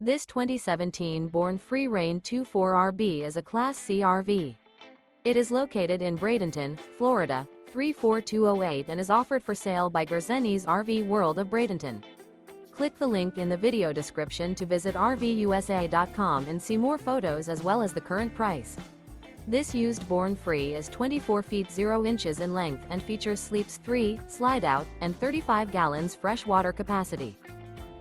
This 2017 Free Reign 24RB is a Class C RV. It is located in Bradenton, Florida, 34208 and is offered for sale by Gerzeny's RV World of Bradenton. Click the link in the video description to visit RVUSA.com and see more photos as well as the current price. This used Born Free is 24 feet 0 inches in length and features sleeps 3, Slideout, and 35 gallons fresh water capacity.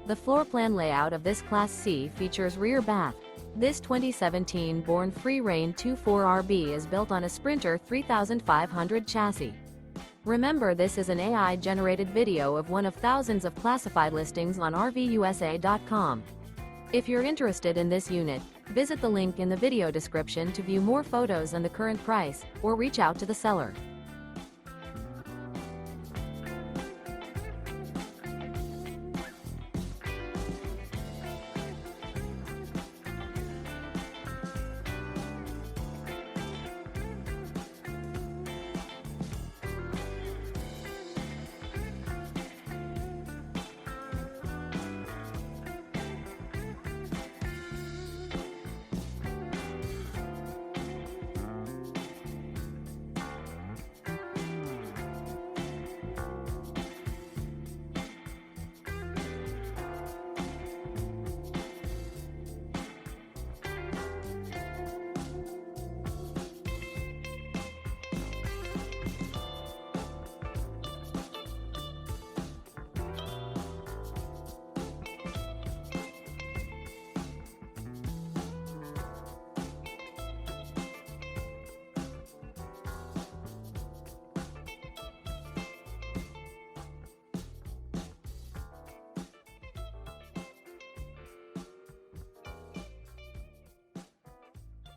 The floor plan layout of this Class C features rear bath. This 2017 Free Reign 24RB is built on a Sprinter 3500 chassis. Remember, this is an AI-generated video of one of thousands of classified listings on RVUSA.com. If you're interested in this unit, visit the link in the video description to view more photos and the current price, or reach out to the seller.